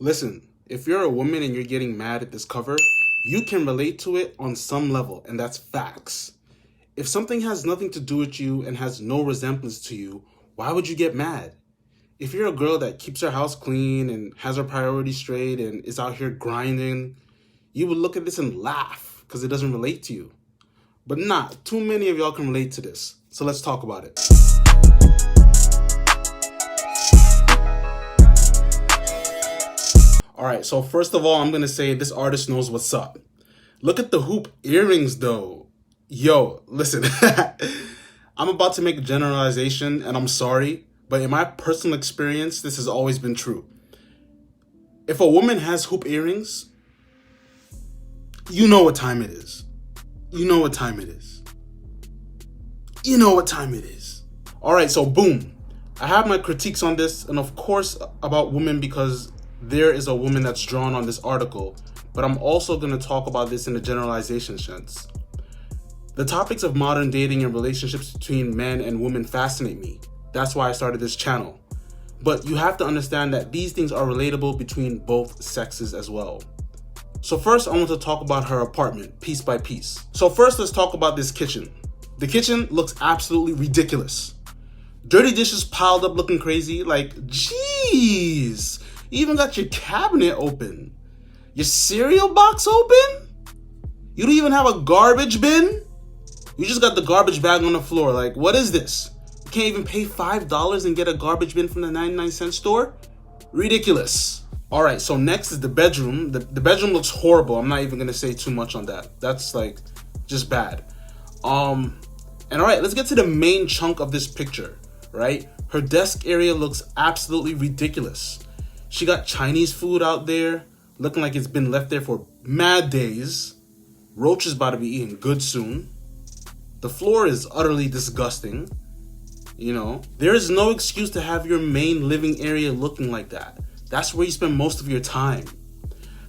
Listen, if you're a woman and you're getting mad at this cover, you can relate to it on some level, and that's facts. If something has nothing to do with you and has no resemblance to you, why would you get mad? If you're a girl that keeps her house clean and has her priorities straight and is out here grinding, you would look at this and laugh because it doesn't relate to you. But not too many of y'all can relate to this. So let's talk about it. Alright, so first of all, I'm going to say this artist knows what's up. Look at the hoop earrings though. Yo, listen, I'm about to make a generalization and I'm sorry, but in my personal experience, this has always been true. If a woman has hoop earrings, you know what time it is. You know what time it is. You know what time it is. Alright, so boom. I have my critiques on this and of course about women because there is a woman that's drawn on this article, but I'm also going to talk about this in a generalization sense. The topics of modern dating and relationships between men and women fascinate me. That's why I started this channel. But you have to understand that these things are relatable between both sexes as well. So first, I want to talk about her apartment, piece by piece. So first, let's talk about this kitchen. The kitchen looks absolutely ridiculous. Dirty dishes piled up looking crazy, like, jeez. You even got your cabinet open. Your cereal box open? You don't even have a garbage bin? You just got the garbage bag on the floor. Like, what is this? You can't even pay $5 and get a garbage bin from the 99-cent store? Ridiculous. All right, so next is the bedroom. The bedroom looks horrible. I'm not even going to say too much on that. That's like just bad. And all right, let's get to the main chunk of this picture, right? Her desk area looks absolutely ridiculous. She got Chinese food out there, looking like it's been left there for mad days. Roach is about to be eating good soon. The floor is utterly disgusting. You know, there is no excuse to have your main living area looking like that. That's where you spend most of your time.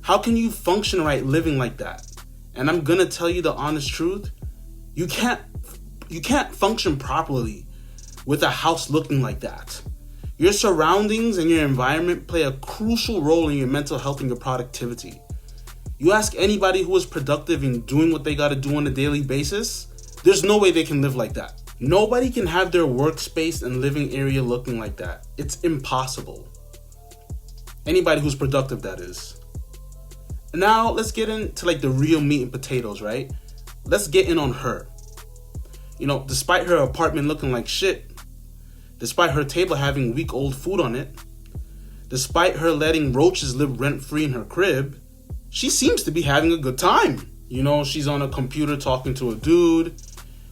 How can you function right living like that? And I'm gonna tell you the honest truth. You can't function properly with a house looking like that. Your surroundings and your environment play a crucial role in your mental health and your productivity. You ask anybody who is productive in doing what they got to do on a daily basis, there's no way they can live like that. Nobody can have their workspace and living area looking like that. It's impossible. Anybody who's productive, that is. Now, let's get into like the real meat and potatoes, right? Let's get in on her. You know, despite her apartment looking like shit, despite her table having week-old food on it, despite her letting roaches live rent-free in her crib, she seems to be having a good time. You know, she's on a computer talking to a dude.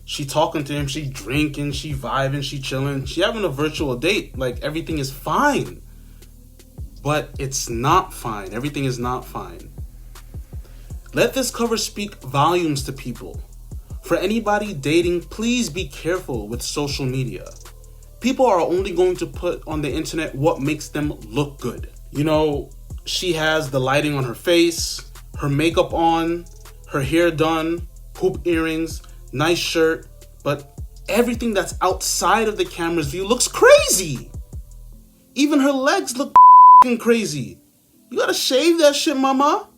She talking to him, she drinking, she vibing, she chilling. She having a virtual date. Like, everything is fine. But it's not fine. Everything is not fine. Let this cover speak volumes to people. For anybody dating, please be careful with social media. People are only going to put on the internet what makes them look good. You know, she has the lighting on her face, her makeup on, her hair done, hoop earrings, nice shirt, but everything that's outside of the camera's view looks crazy. Even her legs look crazy. You gotta shave that shit, mama.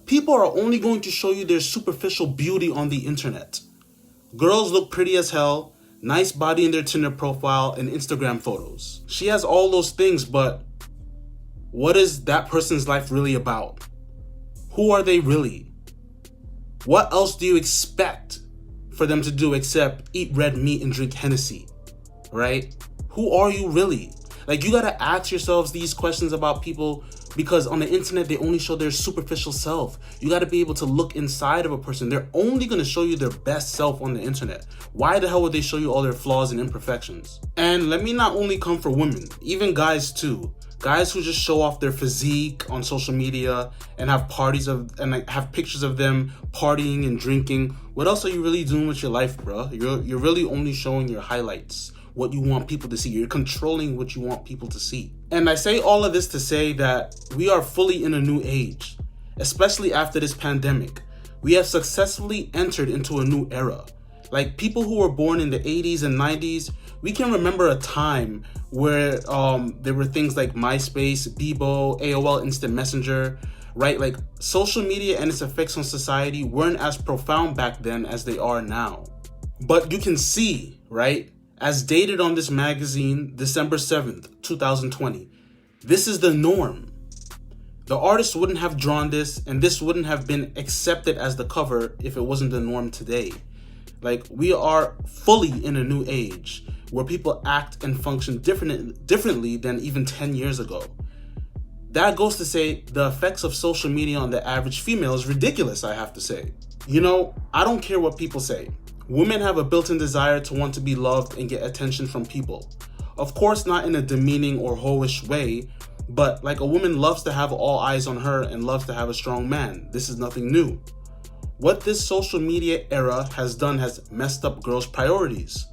People are only going to show you their superficial beauty on the internet. Girls look pretty as hell. Nice body in their Tinder profile and Instagram photos. She has all those things, but what is that person's life really about? Who are they really? What else do you expect for them to do except eat red meat and drink Hennessy, right? Who are you really? Like, you gotta ask yourselves these questions about people because on the internet, they only show their superficial self. You gotta be able to look inside of a person. They're only gonna show you their best self on the internet. Why the hell would they show you all their flaws and imperfections? And let me not only come for women, even guys too. Guys who just show off their physique on social media and have parties and have pictures of them partying and drinking. What else are you really doing with your life, bro? You're really only showing your highlights, what you want people to see. You're controlling what you want people to see. And I say all of this to say that we are fully in a new age, especially after this pandemic. We have successfully entered into a new era. Like, people who were born in the 80s and 90s, We can remember a time where there were things like MySpace, Bebo, AOL Instant Messenger, right? Like social media and its effects on society weren't as profound back then as they are now. But you can see, right, as dated on this magazine, December 7th, 2020, this is the norm. The artist wouldn't have drawn this, and this wouldn't have been accepted as the cover if it wasn't the norm today. Like, we are fully in a new age where people act and function differently than even 10 years ago. That goes to say the effects of social media on the average female is ridiculous, I have to say. You know, I don't care what people say. Women have a built-in desire to want to be loved and get attention from people. Of course, not in a demeaning or hoish way, but like a woman loves to have all eyes on her and loves to have a strong man. This is nothing new. What this social media era has done has messed up girls' priorities.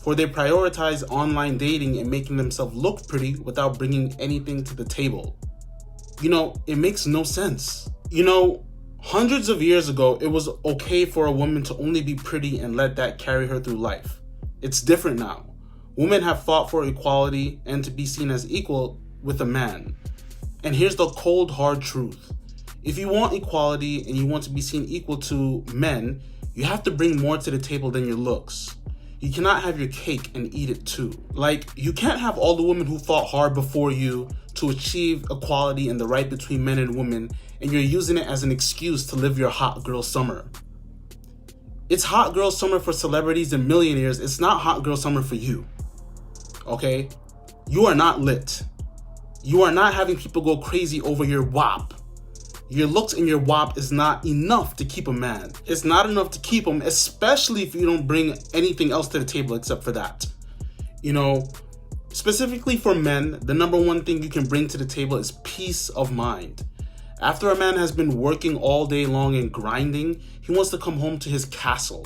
For they prioritize online dating and making themselves look pretty without bringing anything to the table. You know, it makes no sense. You know, hundreds of years ago, it was okay for a woman to only be pretty and let that carry her through life. It's different now. Women have fought for equality and to be seen as equal with a man. And here's the cold, hard truth. If you want equality and you want to be seen equal to men, you have to bring more to the table than your looks. You cannot have your cake and eat it too. Like, you can't have all the women who fought hard before you to achieve equality and the right between men and women, and you're using it as an excuse to live your hot girl summer. It's hot girl summer for celebrities and millionaires. It's not hot girl summer for you. Okay? You are not lit. You are not having people go crazy over your WAP. Your looks and your WAP is not enough to keep a man. It's not enough to keep him, especially if you don't bring anything else to the table except for that. You know, specifically for men, the number one thing you can bring to the table is peace of mind. After a man has been working all day long and grinding, he wants to come home to his castle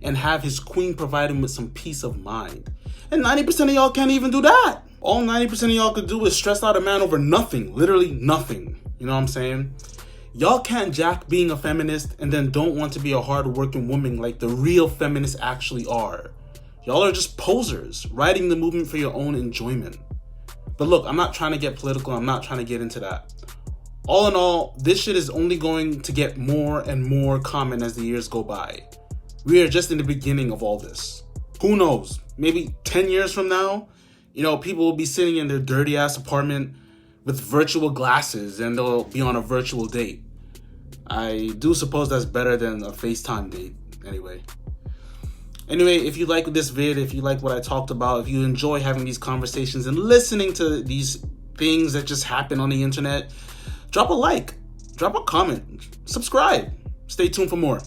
and have his queen provide him with some peace of mind. And 90% of y'all can't even do that. All 90% of y'all could do is stress out a man over nothing, literally nothing. You know what I'm saying? Y'all can't jack being a feminist and then don't want to be a hard-working woman like the real feminists actually are. Y'all are just posers, riding the movement for your own enjoyment. But look, I'm not trying to get political. I'm not trying to get into that. All in all, this shit is only going to get more and more common as the years go by. We are just in the beginning of all this. Who knows? Maybe 10 years from now, you know, people will be sitting in their dirty ass apartment with virtual glasses and they'll be on a virtual date. I do suppose that's better than a FaceTime date anyway. Anyway, if you like this vid, if you like what I talked about, if you enjoy having these conversations and listening to these things that just happen on the internet, drop a like, drop a comment, subscribe. Stay tuned for more.